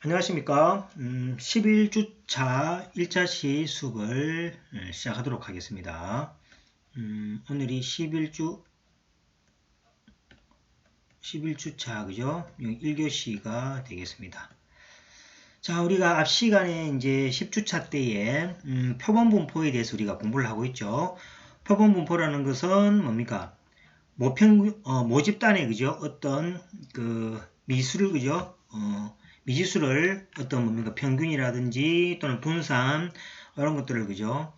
안녕하십니까. 11주차 1차 수업을 시작하도록 하겠습니다. 오늘이 11주차, 그죠? 1교시가 되겠습니다. 자, 우리가 앞 시간에 이제 10주차 때에 표본 분포에 대해서 우리가 공부를 하고 있죠. 표본 분포라는 것은 뭡니까? 모집단의, 그죠? 어떤 그 미수를, 그죠? 미지수를 어떤 뭡니까? 평균이라든지 또는 분산 이런 것들을, 그죠?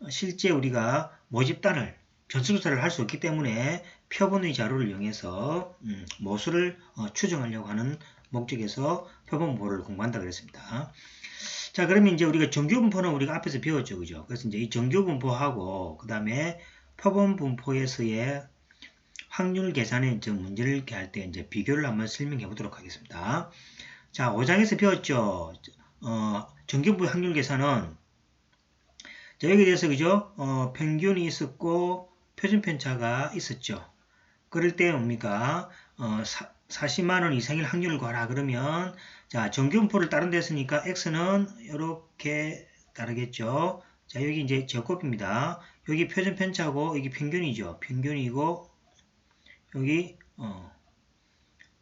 실제 우리가 모집단을 전수조사를 할 수 없기 때문에 표본의 자료를 이용해서 모수를 추정하려고 하는 목적에서 표본 분포를 공부한다 그랬습니다. 자, 그러면 이제 우리가 정규 분포는 우리가 앞에서 배웠죠, 그죠? 그래서 이제 이 정규 분포하고 그 다음에 표본 분포에서의 확률 계산의 문제를 할 때 이제 비교를 한번 설명해 보도록 하겠습니다. 자, 5장에서 배웠죠. 정규분포 확률 계산은 자, 여기에 대해서 그죠? 평균이 있었고 표준 편차가 있었죠. 그럴 때 뭡니까? 40만 원 이상일 확률을 구하라 그러면 자, 정규분포를 다른 데 했으니까 x는 이렇게 따르겠죠. 자, 여기 이제 제곱입니다. 여기 표준 편차고 여기 평균이죠. 평균이고 여기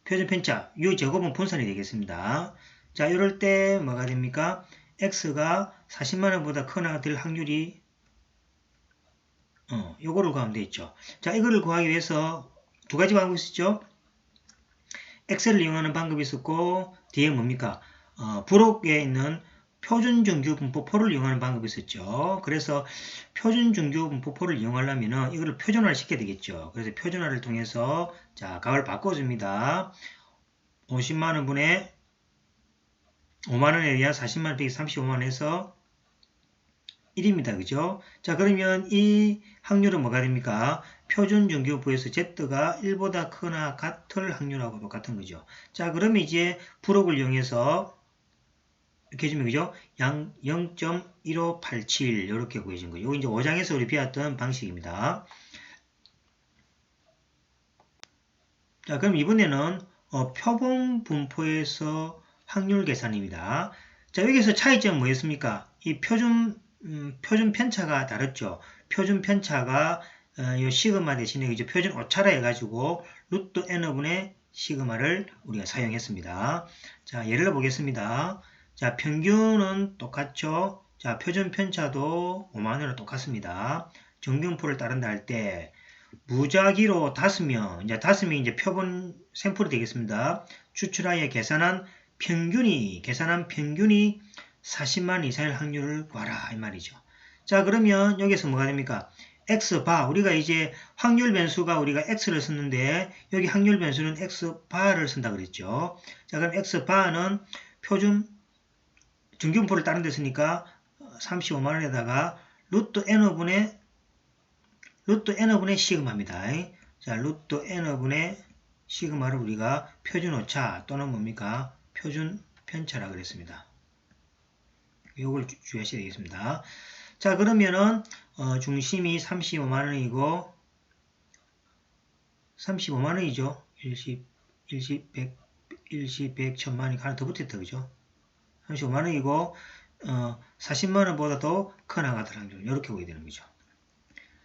표준 편차 이 제곱은 분산이 되겠습니다. 자, 이럴 때 뭐가 됩니까? x가 40만원보다 크나 될 확률이 요거를 구하면 되겠죠. 자, 이거를 구하기 위해서 두 가지 방법이 있었죠. 엑셀을 이용하는 방법이 있었고 뒤에 뭡니까? 부록에 있는 표준 정규 분포포를 이용하는 방법이 있었죠. 그래서 표준 정규 분포포를 이용하려면 이거를 표준화를 시켜야 되겠죠. 그래서 표준화를 통해서 자, 값을 바꿔줍니다. 50만원 분의 5만원에 대한 40만원 빼기 35만원에서 1입니다. 그죠? 자, 그러면 이 확률은 뭐가 됩니까? 표준 정규부에서 Z가 1보다 크나 같을 확률하고 똑같은 거죠. 자, 그러면 이제 부록을 이용해서 이렇게 해주면 그죠? 0.1587 이렇게 구해진 거죠. 이거 이제 5장에서 우리 배웠던 방식입니다. 자, 그럼 이번에는 표본 분포에서 확률 계산입니다. 자, 여기서 차이점은 뭐였습니까? 이 표준 편차가 다르죠. 표준 편차가 요 시그마 대신에 이제 표준 오차라 해가지고 루트 n분의 시그마를 우리가 사용했습니다. 자, 예를 들어 보겠습니다. 자, 평균은 똑같죠. 자, 표준 편차도 5만원으로 똑같습니다. 정규분포를 따른다 할 때 무작위로 5명, 이제 5명이 이제 표본 샘플이 되겠습니다. 추출하여 계산한 평균이 40만 이상일 확률을 구하라 이 말이죠. 자, 그러면 여기서 뭐가 됩니까? x바 우리가 이제 확률 변수가 우리가 x를 썼는데 여기 확률 변수는 x바를 쓴다 그랬죠. 자, 그럼 x바는 표준 정규분포를 다른 데 쓰니까 35만원에다가 루트 n분의 시그마입니다. 자, 루트 n분의 시그마를 우리가 표준 오차 또는 뭡니까? 표준 편차라 그랬습니다. 요걸 주의하셔야 되겠습니다. 자, 그러면은 중심이 35만원이고 35만원이죠. 10, 100, 1000만원이 하나 더 붙었다. 그죠? 35만원이고 40만원보다 더 큰 하가더라. 이렇게 보게 되는 거죠.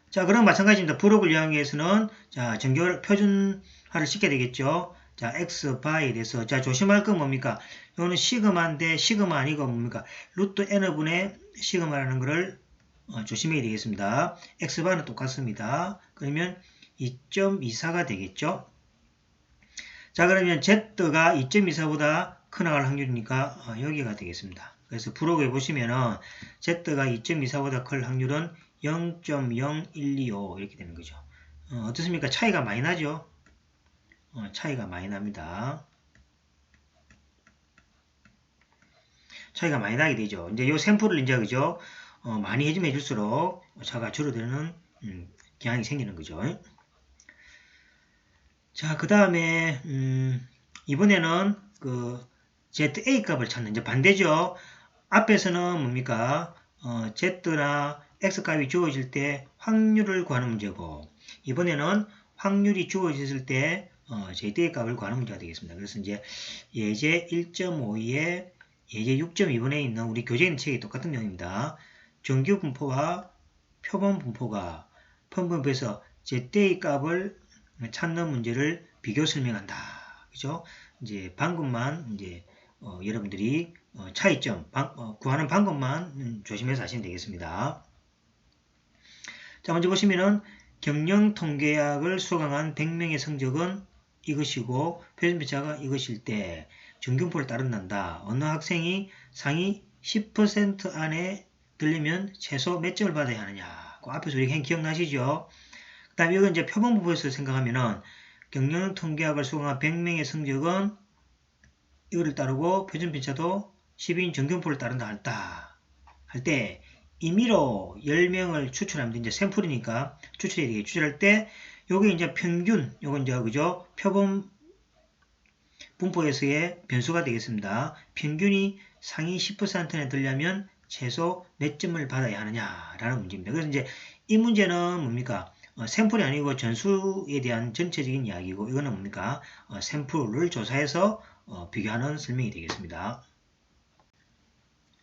자, 그럼 마찬가지입니다. 부록을 이용하기 위해서는 자, 표준화를 시켜야 되겠죠. 자, x 바에 대해서 자, 조심할 건 뭡니까? 이거는 시그마인데 시그마 아니고 뭡니까? 루트 n분의 시그마라는 것을 조심해야 되겠습니다. x 바는 똑같습니다. 그러면 2.24가 되겠죠. 자, 그러면 z가 2.24보다 큰 나갈 확률이니까 여기가 되겠습니다. 그래서 부록에 보시면은 z가 2.24보다 클 확률은 0.0125 이렇게 되는 거죠. 어떻습니까? 차이가 많이 나죠? 차이가 많이 납니다. 차이가 많이 나게 되죠. 이제 요 샘플을 이제 그죠? 많이 해주면 해줄수록 차가 줄어드는 경향이 생기는 거죠. 자, 그 다음에 이번에는 그 ZA 값을 찾는 이제 반대죠. 앞에서는 뭡니까? Z나 X 값이 주어질 때 확률을 구하는 문제고 이번에는 확률이 주어졌을 때 ZA 값을 구하는 문제가 되겠습니다. 그래서 이제 예제 1.52에 예제 6.2번에 있는 우리 교재인 책이 똑같은 내용입니다. 정규 분포와 표본 분포가 분포에서 제때의 값을 찾는 문제를 비교 설명한다. 그죠? 이제 방금만 이제 여러분들이 차이점 구하는 방법만 조심해서 하시면 되겠습니다. 자, 먼저 보시면은 경영 통계학을 수강한 100명의 성적은 이것이고 표준편차가 이것일 때 정규분포를 따른단다. 어느 학생이 상위 10% 안에 들리면 최소 몇 점을 받아야 하느냐. 그 앞에서 우리 기억나시죠? 그 다음에 이건 이제 표본분포에서 생각하면은 경영 통계학을 수강한 100명의 성적은 이거를 따르고 표준편차도 10인 정규분포를 따른다 할 때 임의로 10명을 추출하면 이제 샘플이니까 추출해야 되겠죠. 추출할 때 요게 이제 평균, 요건 이제 그죠? 표본 분포에서의 변수가 되겠습니다. 평균이 상위 10%에 들려면 최소 몇 점을 받아야 하느냐라는 문제입니다. 그래서 이제 이 문제는 뭡니까? 샘플이 아니고 전수에 대한 전체적인 이야기고 이거는 뭡니까? 샘플을 조사해서 비교하는 설명이 되겠습니다.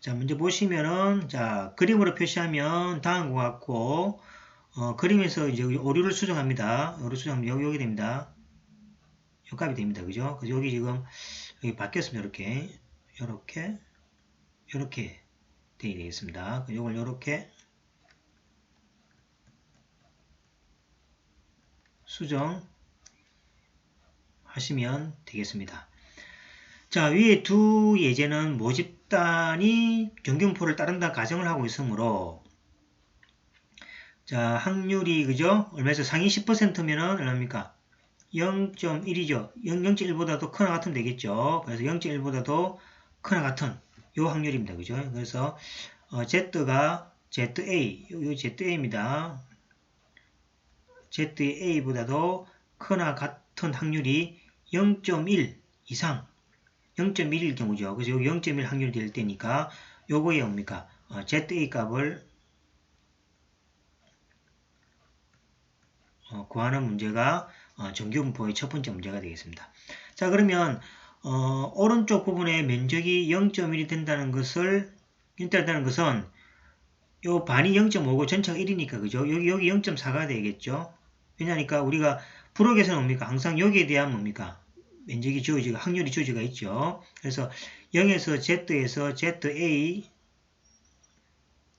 자, 먼저 보시면은, 자, 그림으로 표시하면 다음과 같고, 그림에서 이제 오류를 수정합니다. 오류 수정하면 여기 됩니다. 요 값이 됩니다. 그죠? 그래서 여기 지금, 여기 바뀌었습니다. 요렇게 되어야 되겠습니다. 요걸 요렇게 수정하시면 되겠습니다. 자, 위에 두 예제는 모집단이 정규분포를 따른다 가정을 하고 있으므로 자, 확률이 그죠? 얼마에서 상위 10%면은 얼마입니까? 0.1이죠. 0.1보다도 크나 같으면 되겠죠. 그래서 0.1보다도 크나 같은 요 확률입니다. 그죠? 그래서 Z가 ZA, 요 ZA입니다. ZA보다도 크나 같은 확률이 0.1 이상 0.1일 경우죠. 그래서 여기 0.1 확률이 될 때니까 요거에 뭡니까? ZA 값을 구하는 문제가 정규분포의 첫 번째 문제가 되겠습니다. 자, 그러면 오른쪽 부분에 면적이 0.1이 된다는 것은 요 반이 0.5고 전체가 1이니까 그죠? 여기 0.4가 되겠죠? 왜냐니까 우리가 부록에서는 뭡니까? 항상 여기에 대한 뭡니까? 면적이 주어지고 확률이 주어지가 있죠. 그래서 0에서 Z에서 ZA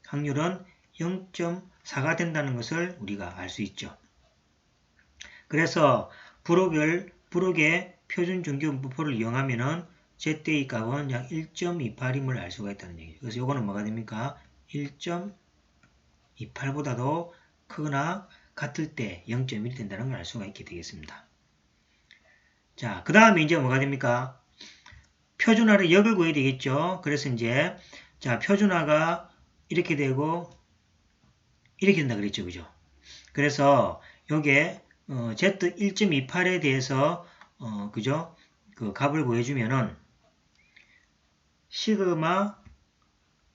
확률은 0.4가 된다는 것을 우리가 알 수 있죠. 그래서 부록의 표준 정규분포를 이용하면은 ZA 값은 약 1.28임을 알 수가 있다는 얘기죠. 그래서 요거는 뭐가 됩니까? 1.28보다도 크거나 같을 때 0.1이 된다는 걸 알 수가 있게 되겠습니다. 자, 그 다음에 이제 뭐가 됩니까? 표준화를 역을 구해야 되겠죠. 그래서 이제, 자, 표준화가 이렇게 되고, 이렇게 된다 그랬죠. 그죠? 그래서, 요게, Z 1.28에 대해서, 그죠? 그 값을 구해주면은, 시그마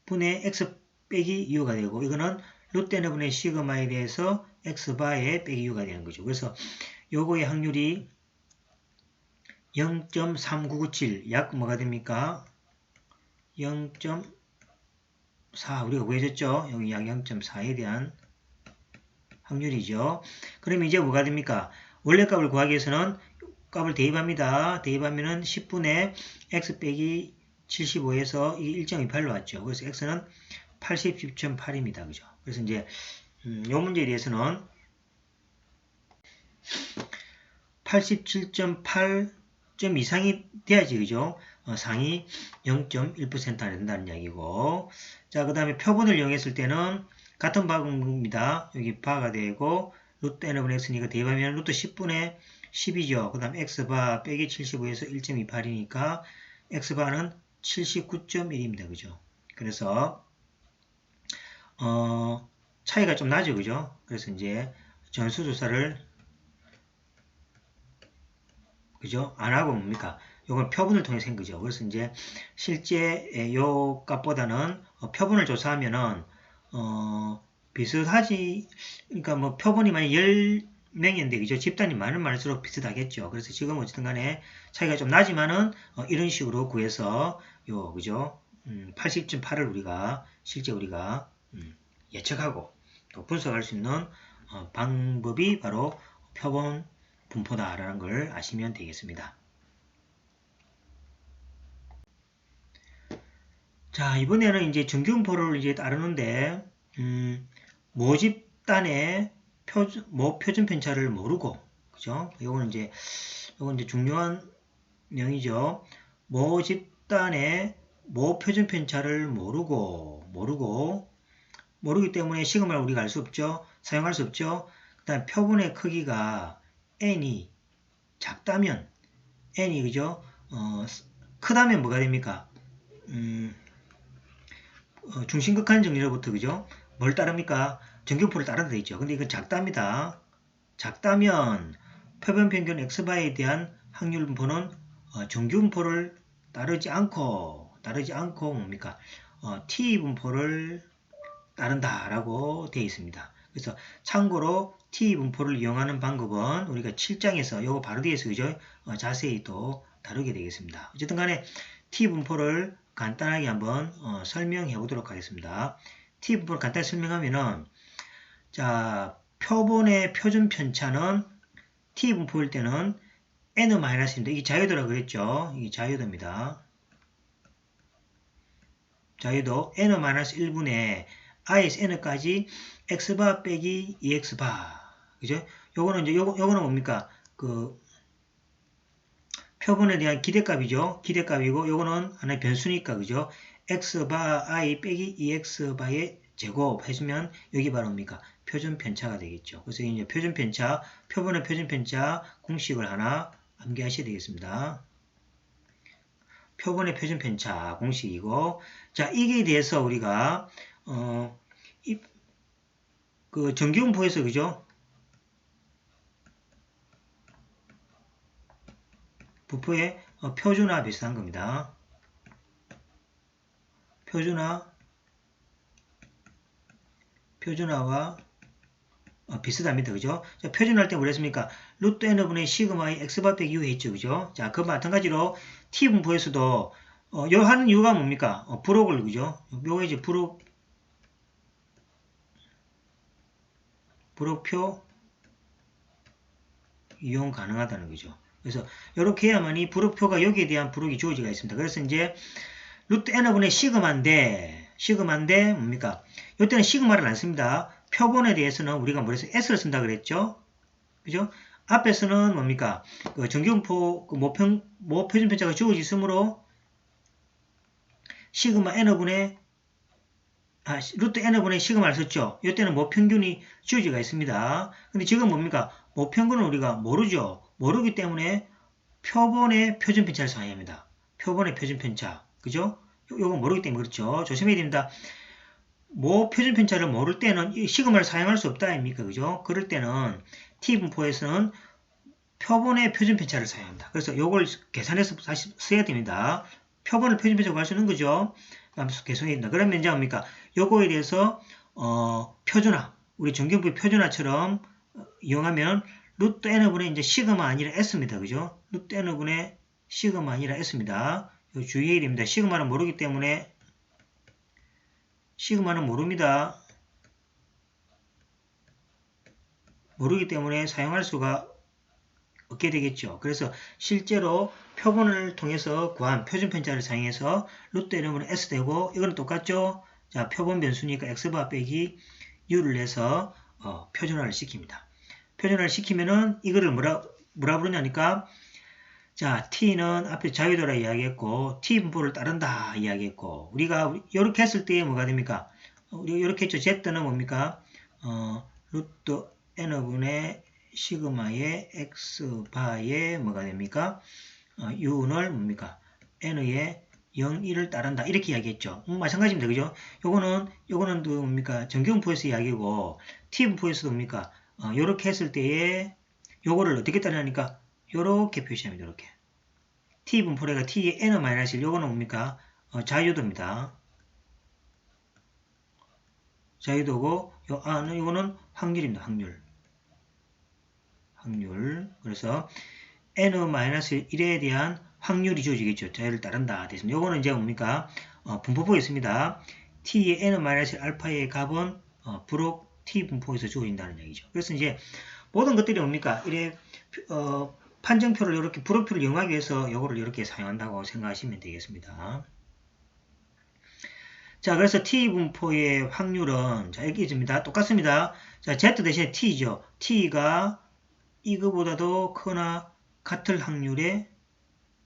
분의 x 빼기 u가 되고, 이거는 루트 n 분의 시그마에 대해서 x바에 빼기 u가 되는 거죠. 그래서, 요거의 확률이 0.3997, 약 뭐가 됩니까? 0.4, 우리가 구해줬죠? 여기 약 0.4에 대한 확률이죠. 그럼 이제 뭐가 됩니까? 원래 값을 구하기 위해서는 값을 대입합니다. 대입하면은 10분의 x 빼기 75에서 이게 1.28로 왔죠. 그래서 x는 87.8입니다. 그죠? 그래서 이제, 요 문제에 대해서는 87.8 점 이상이 돼야지, 그죠? 상위 0.1% 안에 된다는 이야기고. 자, 그 다음에 표본을 이용했을 때는 같은 방법입니다. 여기 바가 되고, 루트 n분의 x니까 대입하면 루트 10분의 10이죠. 그 다음 x바 빼기 75에서 1.28이니까 x바는 79.1입니다. 그죠? 그래서, 차이가 좀 나죠. 그죠? 그래서 이제 전수조사를 그죠? 안 하고 뭡니까? 요건 표본을 통해서 한 거죠. 그래서 이제 실제 요 값보다는 표본을 조사하면은 비슷하지. 그러니까 뭐 표본이 만약 10명인데 그죠? 집단이 많을수록 비슷하겠죠. 그래서 지금 어쨌든 간에 차이가 좀 나지만은 이런 식으로 구해서 그죠? 80.8을 우리가 실제 우리가 예측하고 또 분석할 수 있는 방법이 바로 표본 분포다라는 걸 아시면 되겠습니다. 자, 이번에는 이제 정규분포를 이제 따르는데 모집단의 표준 편차를 모르고, 그죠? 이건 이제 중요한 명이죠. 모집단의 모표준 편차를 모르기 때문에 시그마를 우리가 알 수 없죠. 사용할 수 없죠. 그 다음 표본의 크기가 n이 작다면 n이 그죠? 크다면 뭐가 됩니까? 중심극한 정리로부터 그죠? 뭘 따릅니까? 정규표를 따른다 돼 있죠. 근데 이건 작답니다. 작다면 표본 평균 x바에 대한 확률 분포는 정규분포를 따르지 않고 뭡니까? t 분포를 따른다라고 되어 있습니다. 그래서 참고로 t 분포를 이용하는 방법은 우리가 7장에서 요거 바로 뒤에서 그죠? 자세히 또 다루게 되겠습니다. 어쨌든 간에 t 분포를 간단하게 한번 설명해 보도록 하겠습니다. t 분포를 간단히 설명하면은 자, 표본의 표준 편차는 t 분포일 때는 n-입니다. 이게 자유도라고 그랬죠. 이게 자유도입니다. 자유도 n-1분의 i에서 n까지 x바 빼기 2x바. 그죠? 요거는 뭡니까? 그 표본에 대한 기대값이죠. 기대값이고 요거는 하나의 변수니까 그죠? x바 i 빼기 2x바의 제곱 해주면 여기 바로 뭡니까? 표준 편차가 되겠죠. 그래서 이제 표준 편차, 표본의 표준 편차 공식을 하나 암기하셔야 되겠습니다. 표본의 표준 편차 공식이고, 자, 이게 대해서 우리가 그 정규분포에서 그죠? 분포의 표준화 비슷한 겁니다. 표준화와 비슷합니다. 그죠? 자, 표준할 때 뭐랬습니까? 루트 n분의 시그마의 x바 빼기 u 했죠. 그죠? 자, 그 마찬가지로 t 분포에서도 요 하는 이유가 뭡니까? 부록을 그죠? 요거 이제 부록표 이용 가능하다는 거죠. 그래서 이렇게 해야만이 부록표가 여기에 대한 부록이 주어지가 있습니다. 그래서 이제 루트 n분의 시그마인데 뭡니까? 이때는 시그마를 안 씁니다. 표본에 대해서는 우리가 뭐래서 s를 쓴다 그랬죠? 그죠? 앞에서는 뭡니까? 그 정규분포 그 모표준 편차가 주어지므로 시그마 n분의 루트 n분의 시그마를 썼죠. 이때는 모평균이 주어지가 있습니다. 근데 지금 뭡니까? 모평균은 우리가 모르죠. 모르기 때문에 표본의 표준 편차를 사용해야 합니다. 표본의 표준 편차. 그죠? 요거 모르기 때문에 그렇죠. 조심해야 됩니다. 표준 편차를 모를 때는 이 시그마를 사용할 수 없다 아닙니까? 그죠? 그럴 때는 T분포에서는 표본의 표준 편차를 사용합니다. 그래서 요걸 계산해서 다시 써야 됩니다. 표본을 표준 편차로 할 수 있는 거죠. 계속해야 된다. 그러면 이제 뭡니까? 요거에 대해서 표준화, 우리 정규분포 표준화처럼 이용하면 루트 n분의 이제 시그마 아니라 s입니다. 그죠? 루트 n분의 시그마 아니라 s입니다. 주의해야 됩니다. 시그마는 모르기 때문에 시그마는 모릅니다. 모르기 때문에 사용할 수가 없게 되겠죠. 그래서 실제로 표본을 통해서 구한 표준 편차를 사용해서 루트 n분의 s 되고 이거는 똑같죠. 자, 표본 변수니까 x바 빼기 u를 내서 표준화를 시킵니다. 표준화를 시키면은 이거를 뭐라 부르냐니까 자, t는 앞에 자유도라 이야기했고 t 분포를 따른다 이야기했고 우리가 이렇게 했을 때 뭐가 됩니까? 우리가 이렇게 했죠. z는 뭡니까? 루트 n분의 시그마의 x바의 뭐가 됩니까? u는 뭡니까? n의 0, 1을 따른다. 이렇게 이야기했죠. 마찬가지입니다. 그죠? 요거는 또 뭡니까? 정규분포에서 이야기고, t분포에서도 뭡니까? 요렇게 했을 때에 요거를 어떻게 따르냐니까, 요렇게 표시합니다. 요렇게. t분포가 t의 n-1, 요거는 뭡니까? 자유도입니다. 자유도고, 요거는 확률입니다. 확률. 그래서 n-1에 대한 확률이 주어지겠죠. 자유를 따른다. 됐습니다. 요거는 이제 뭡니까? 분포법이 있습니다. t의 n-1 알파의 값은 부록 t 분포에서 주어진다는 얘기죠. 그래서 이제 모든 것들이 뭡니까? 이래 판정표를 이렇게 부록표를 이용하기 위해서 요거를 이렇게 사용한다고 생각하시면 되겠습니다. 자, 그래서 t분포의 확률은 자, 여기 있습니다. 똑같습니다. 자, z 대신에 t죠. t가 이거보다도 크거나 같을 확률의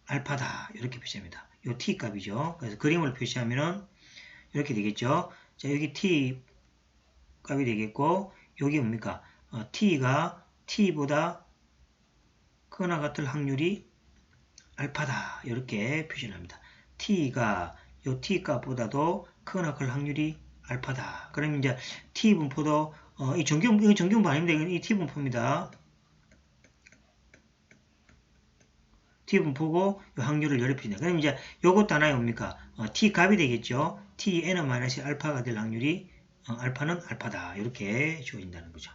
알파다. 이렇게 표시합니다. 요 t 값이죠. 그래서 그림을 표시하면은 이렇게 되겠죠. 자, 여기 t 값이 되겠고, 여기 뭡니까? t가 t보다 크거나 같을 확률이 알파다. 이렇게 표시를 합니다. t가 요 t 값보다도 크거나 클 확률이 알파다. 그러면 이제 t 분포도 이 정규 분포 아닙니다. 이 t 분포입니다. t 분포고 요 확률을 열어줍니다. 그럼 이제 요것도 하나에 뭡니까? t 값이 되겠죠. t n-1 알파가 될 확률이 알파는 알파다. 이렇게 주어진다는 거죠.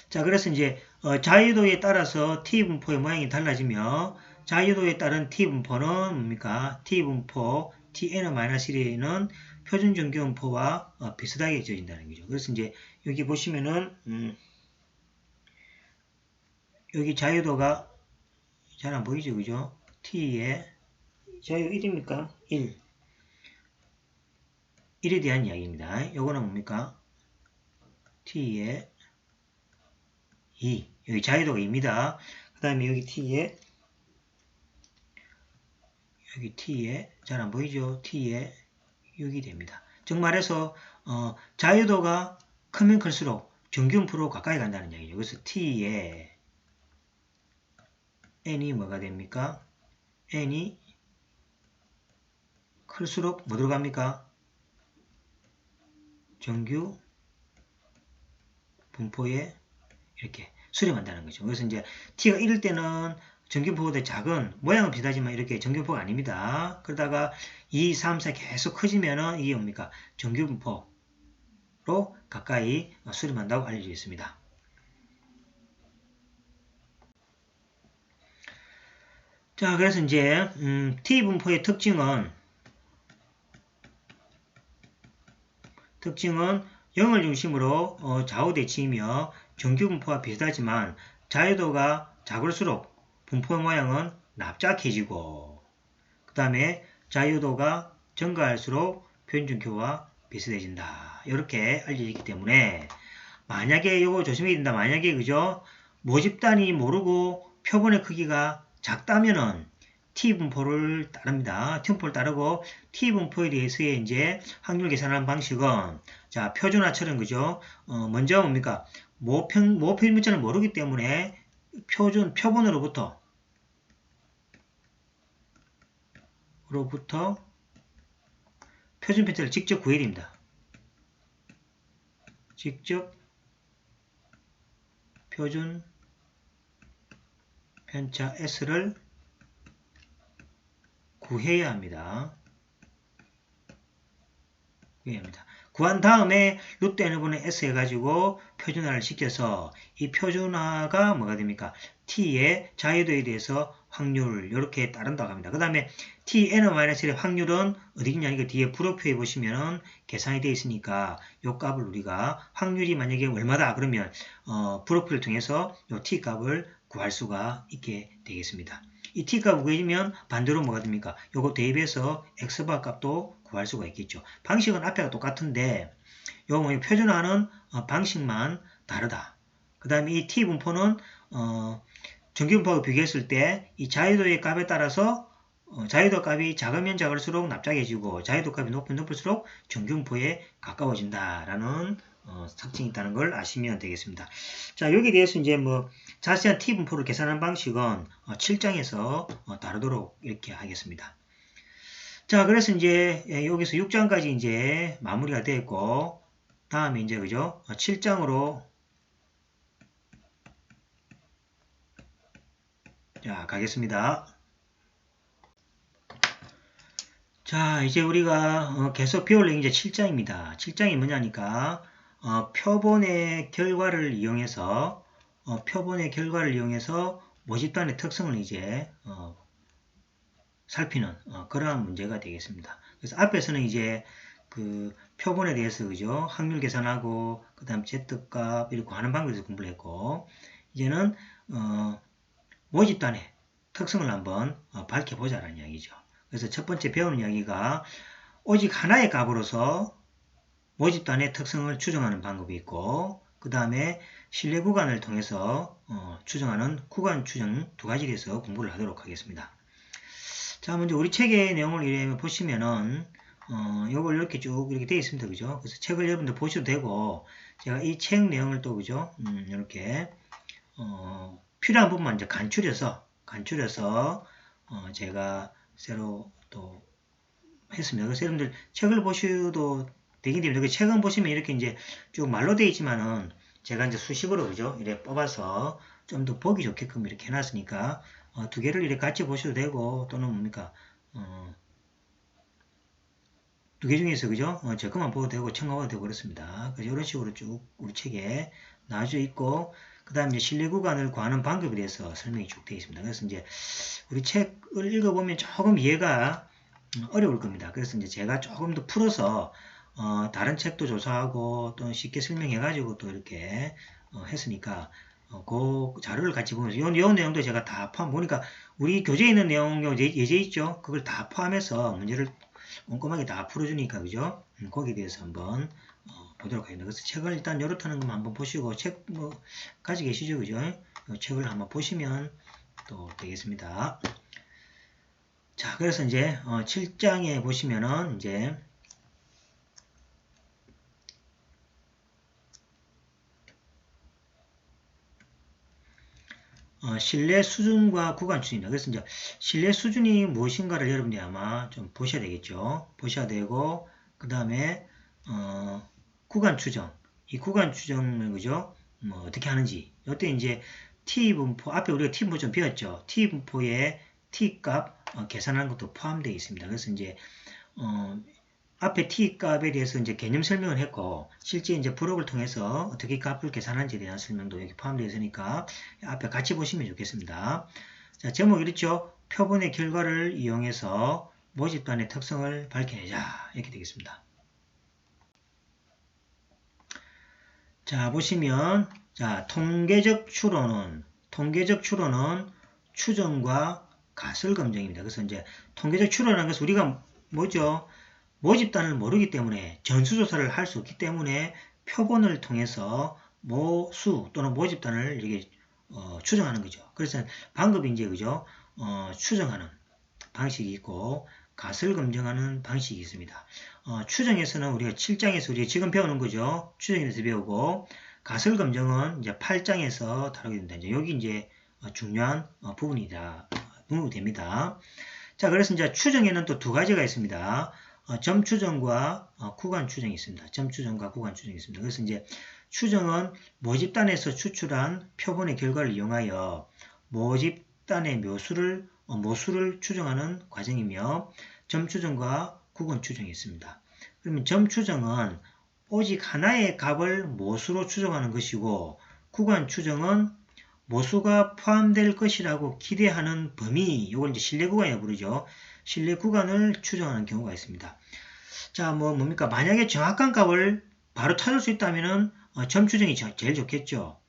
자, 그래서 이제 자유도에 따라서 t 분포의 모양이 달라지며 자유도에 따른 t 분포는 뭡니까? t 분포 tn-1는 표준 정규 분포와 비슷하게 지어진다는 거죠. 그래서 이제 여기 보시면은 여기 자유도가 잘 안 보이죠, 그죠? t의 자유 1입니까? 1. 1에 대한 이야기입니다. 요거는 뭡니까? t의 2. 여기 자유도가 2입니다. 그 다음에 여기 t의 잘 안 보이죠? t의 6이 됩니다. 즉 말해서 자유도가 크면 클수록 정규분포로 가까이 간다는 얘기죠. 그래서 t의 n이 뭐가 됩니까? n이 클수록 뭐 들어갑니까? 정규 분포에 이렇게 수렴한다는 거죠. 그래서 이제 t가 1일 때는 정규분포보다 작은 모양은 비슷하지만 이렇게 정규분포가 아닙니다. 그러다가 2, 3, 4 계속 커지면은 이게 뭡니까? 정규분포로 가까이 수렴한다고 알려져 있습니다. 자, 그래서 이제 t분포의 특징은 0을 중심으로 좌우대칭이며 정규분포와 비슷하지만 자유도가 작을수록 분포 모양은 납작해지고 그 다음에 자유도가 증가할수록 표준정규와 비슷해진다. 이렇게 알려지기 때문에 만약에 이거 조심해야 된다. 만약에 그죠? 모집단이 모르고 표본의 크기가 작다면은 t분포를 따릅니다. t분포를 따르고 t분포에 대해서의 이제 확률 계산하는 방식은 자 표준화처럼 그죠? 먼저 뭡니까? 모표준문자를 모르기 때문에 표본으로부터 표준 편차를 직접 구해야 됩니다. 직접 표준 편차 S를 구해야 합니다. 구한 다음에 루트 n분의 s 해가지고 표준화를 시켜서 이 표준화가 뭐가 됩니까? t의 자유도에 대해서 확률 이렇게 따른다고 합니다. 그 다음에 tn-1의 확률은 어디 있냐? 이거 뒤에 불호표에 보시면은 계산이 되어 있으니까 이 값을 우리가 확률이 만약에 얼마다 그러면 불호표를 통해서 이 t 값을 구할 수가 있게 되겠습니다. 이 t값을 구해주면 반대로 뭐가 됩니까? 요거 대입해서 x바 값도 구할 수가 있겠죠. 방식은 앞에가 똑같은데 요거 표준화는 방식만 다르다. 그 다음에 이 t분포는 정규분포하고 비교했을 때 이 자유도의 값에 따라서 자유도 값이 작으면 작을수록 납작해지고 자유도 값이 높으면 높을수록 정규분포에 가까워진다라는 특징이 있다는 걸 아시면 되겠습니다. 자, 여기에 대해서 이제 뭐 자세한 t분포를 계산하는 방식은 7장에서 다루도록 이렇게 하겠습니다. 자, 그래서 이제 여기서 6장까지 이제 마무리가 됐고 다음에 이제 그죠? 7장으로 자, 가겠습니다. 자, 이제 우리가 계속 배울 내용이 이제 7장입니다. 7장이 뭐냐니까 표본의 결과를 이용해서 모집단의 특성을 이제 살피는 그러한 문제가 되겠습니다. 그래서 앞에서는 이제 그 표본에 대해서 그죠? 확률 계산하고 그다음 Z값 이렇게 하는 방법에서 공부를 했고 이제는 모집단의 특성을 한번 밝혀보자라는 이야기죠. 그래서 첫 번째 배우는 이야기가 오직 하나의 값으로서 모집단의 특성을 추정하는 방법이 있고 그 다음에 신뢰 구간을 통해서 추정하는 구간 추정 두 가지에 대해서 공부를 하도록 하겠습니다. 자, 먼저 우리 책의 내용을 이렇게 보시면은 요걸 이렇게 쭉 이렇게 되어 있습니다. 그죠? 그래서 책을 여러분들 보셔도 되고 제가 이 책 내용을 또 그죠? 이렇게 필요한 부분만 이제 간추려서 제가 새로 또 했습니다. 그래서 여러분들 책을 보셔도 되긴 됩니다. 그 책은 보시면 이렇게 이제 쭉 말로 되어 있지만은 제가 이제 수식으로 그죠? 이렇게 뽑아서 좀 더 보기 좋게끔 이렇게 해놨으니까 두 개를 이렇게 같이 보셔도 되고 또는 뭡니까 두 개 중에서 그죠? 제 것만 보도 되고 첨가도 되고 그렇습니다. 그래서 이런 식으로 쭉 우리 책에 나와져 있고 그 다음에 신뢰 구간을 구하는 방법에 대해서 설명이 쭉 되어 있습니다. 그래서 이제 우리 책을 읽어보면 조금 이해가 어려울 겁니다. 그래서 이제 제가 조금 더 풀어서 다른 책도 조사하고 또 쉽게 설명해가지고 또 이렇게 했으니까 그 자료를 같이 보면서 요 내용도 제가 다 보니까 우리 교재에 있는 내용 예제 있죠? 그걸 다 포함해서 문제를 꼼꼼하게 다 풀어주니까 그죠? 거기에 대해서 한번 보도록 하겠습니다. 그래서 책을 일단 요렇다는 것만 한번 보시고 책 뭐 가지고 계시죠? 그죠? 이 책을 한번 보시면 또 되겠습니다. 자, 그래서 이제 7장에 보시면은 이제 신뢰 수준과 구간 추진입니다. 그래서 이제 신뢰 수준이 무엇인가를 여러분들이 아마 좀 보셔야 되겠죠. 보셔야 되고 그 다음에 구간 추정. 이 구간 추정을 그죠? 뭐 어떻게 하는지. 이때 이제 t 분포 앞에 우리가 t 분포 좀 배웠죠. t 분포에 t 값 계산하는 것도 포함되어 있습니다. 그래서 이제 앞에 t 값에 대해서 이제 개념 설명을 했고 실제 이제 브록을 통해서 어떻게 값을 계산하는지에 대한 설명도 여기 포함되어 있으니까 앞에 같이 보시면 좋겠습니다. 자, 제목 이렇죠. 표본의 결과를 이용해서 모집단의 특성을 밝혀내자 이렇게 되겠습니다. 자, 보시면 자, 통계적 추론은 추정과 가설 검증입니다. 그래서 이제 통계적 추론이라는 것은 우리가 뭐죠? 모집단을 모르기 때문에 전수조사를 할 수 없기 때문에 표본을 통해서 모수 또는 모집단을 이렇게 추정하는 거죠. 그래서 방법이 이제 그죠? 추정하는 방식이 있고 가설 검증하는 방식이 있습니다. 추정에서는 우리가 7장에서 우리가 지금 배우는 거죠. 추정에 대해서 배우고 가설 검증은 이제 8장에서 다루게 된다. 이제 여기 이제 중요한 부분이 됩니다. 자, 그래서 이제 추정에는 또 두 가지가 있습니다. 점 추정과 구간 추정이 있습니다. 점 추정과 구간 추정이 있습니다. 그래서 이제 추정은 모집단에서 추출한 표본의 결과를 이용하여 모집단의 모수를 추정하는 과정이며 점 추정과 구간 추정이 있습니다. 그러면 점 추정은 오직 하나의 값을 모수로 추정하는 것이고 구간 추정은 모수가 포함될 것이라고 기대하는 범위, 이걸 이제 신뢰 구간이라고 부르죠. 신뢰 구간을 추정하는 경우가 있습니다. 자, 뭡니까? 만약에 정확한 값을 바로 찾을 수 있다면은 점 추정이 제일 좋겠죠.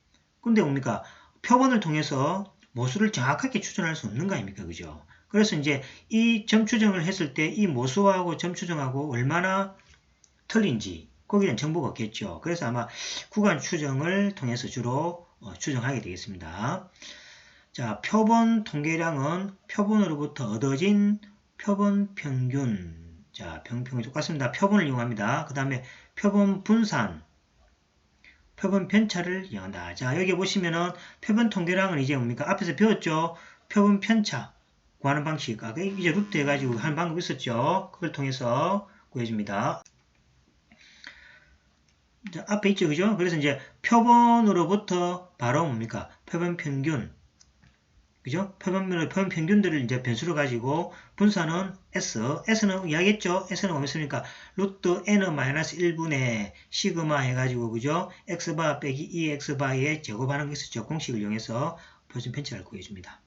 근데 뭡니까? 표본을 통해서 모수를 정확하게 추정할 수 없는 거 아닙니까? 그죠? 그래서 이제 이 점 추정을 했을 때 이 모수하고 점 추정하고 얼마나 틀린지 거기에 대한 정보가 없겠죠. 그래서 아마 구간 추정을 통해서 주로 추정하게 되겠습니다. 자, 표본 통계량은 표본으로부터 얻어진 표본 평균. 자, 평균이 똑같습니다. 표본을 이용합니다. 그 다음에 표본 분산, 표본 편차를 이용한다. 자, 여기 보시면은 표본 통계량은 이제 뭡니까? 앞에서 배웠죠? 표본 편차 구하는 방식. 아까 이제 루트 해가지고 하는 방법이 있었죠? 그걸 통해서 구해줍니다. 자, 앞에 있죠, 그죠? 그래서 이제 표본으로부터 바로 뭡니까? 표본 평균. 그죠? 표본 평균들을 이제 변수로 가지고 분산은 S는 이야기했죠? S는 뭐였습니까? 루트 N-1분의 시그마 해가지고, 그죠? X바 빼기 2X바에 제곱하는 게 있었죠. 공식을 이용해서 표준 편차를 구해줍니다.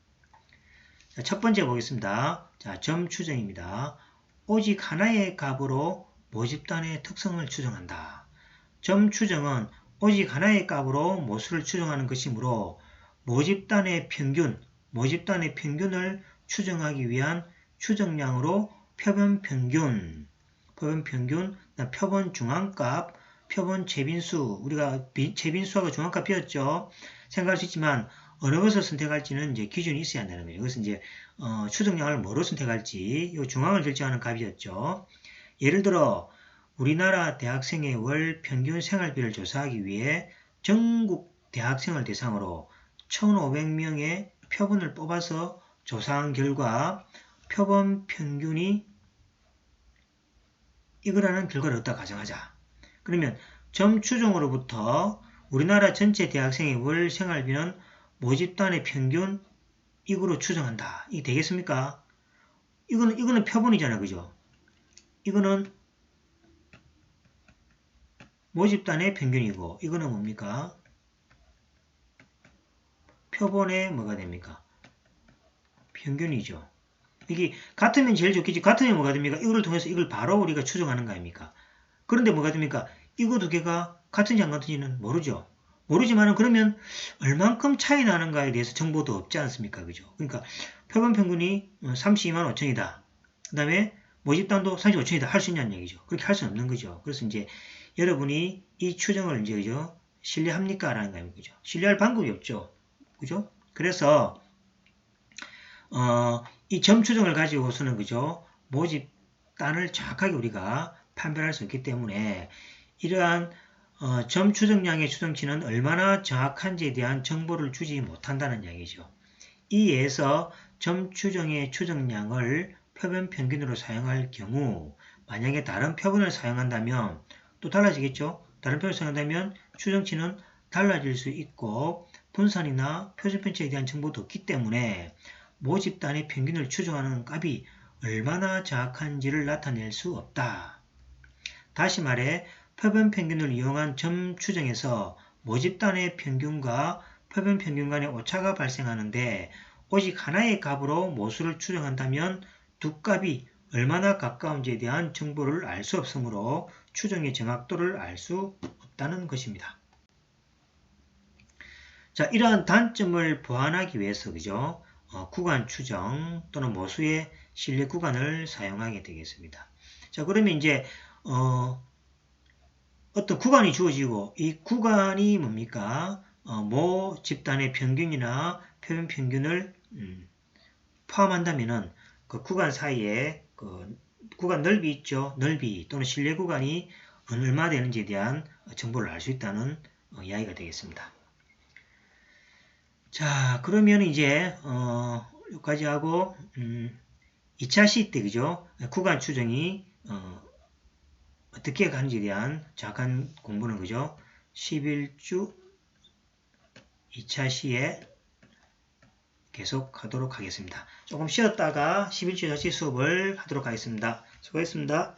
자, 첫 번째 보겠습니다. 자, 점 추정입니다. 오직 하나의 값으로 모집단의 특성을 추정한다. 점 추정은 오직 하나의 값으로 모수를 추정하는 것이므로 모집단의 평균을 추정하기 위한 추정량으로 표본 평균, 표본 중앙값, 표본 재빈수, 우리가 재빈수하고 중앙값 배웠죠. 생각할 수 있지만 어느 것을 선택할지는 이제 기준이 있어야 한다는 거예요. 이것은 이제 추정량을 뭐로 선택할지 이 중앙을 결정하는 값이었죠. 예를 들어 우리나라 대학생의 월 평균 생활비를 조사하기 위해 전국 대학생을 대상으로 1,500명의 표본을 뽑아서 조사한 결과 표본 평균이 이거라는 결과를 얻다 가정하자. 그러면 점 추정으로부터 우리나라 전체 대학생의 월 생활비는 모집단의 평균 이거로 추정한다. 이게 되겠습니까? 이거는 표본이잖아, 그죠? 이거는 모집단의 평균이고 이거는 뭡니까? 표본의 뭐가 됩니까? 평균이죠. 이게 같으면 제일 좋겠지. 같으면 뭐가 됩니까? 이거를 통해서 이걸 바로 우리가 추정하는 거 아닙니까? 그런데 뭐가 됩니까? 이거 두 개가 같은지 안 같은지는 모르죠. 모르지만은 그러면 얼만큼 차이 나는가에 대해서 정보도 없지 않습니까? 그죠? 그러니까 표본 평균이 32만 5천이다. 그 다음에 모집단도 35천이다. 할 수 있냐는 얘기죠. 그렇게 할 수는 없는 거죠. 그래서 이제 여러분이 이 추정을 이제 그죠? 신뢰합니까? 라는 거 아닙니까? 그죠? 신뢰할 방법이 없죠. 그죠? 그래서 이 점 추정을 가지고서는 그죠? 모집단을 정확하게 우리가 판별할 수 있기 때문에 이러한 점 추정량의 추정치는 얼마나 정확한지에 대한 정보를 주지 못한다는 얘기죠. 이에서 점 추정의 추정량을 표본 평균으로 사용할 경우 만약에 다른 표본을 사용한다면 또 달라지겠죠. 다른 표본을 사용한다면 추정치는 달라질 수 있고 분산이나 표준 편차에 대한 정보도 없기 때문에 모집단의 평균을 추정하는 값이 얼마나 정확한지를 나타낼 수 없다. 다시 말해 표본 평균을 이용한 점 추정에서 모집단의 평균과 표본 평균 간의 오차가 발생하는데 오직 하나의 값으로 모수를 추정한다면 두 값이 얼마나 가까운지에 대한 정보를 알 수 없으므로 추정의 정확도를 알 수 없다는 것입니다. 자, 이러한 단점을 보완하기 위해서 그죠? 구간 추정 또는 모수의 신뢰 구간을 사용하게 되겠습니다. 자, 그러면 이제 어떤 구간이 주어지고 이 구간이 뭡니까? 모 집단의 평균이나 표본 평균을 포함한다면은 그 구간 사이에 그 구간 넓이 있죠. 넓이 또는 신뢰 구간이 얼마 되는지에 대한 정보를 알 수 있다는 이야기가 되겠습니다. 자, 그러면 이제 여기까지 하고 2차 시기 때 그죠? 구간 추정이 어떻게 가는지에 대한 정확한 공부는 그죠? 11주 2차 시에 계속 하도록 하겠습니다. 조금 쉬었다가 11주 다시 수업을 하도록 하겠습니다. 수고했습니다.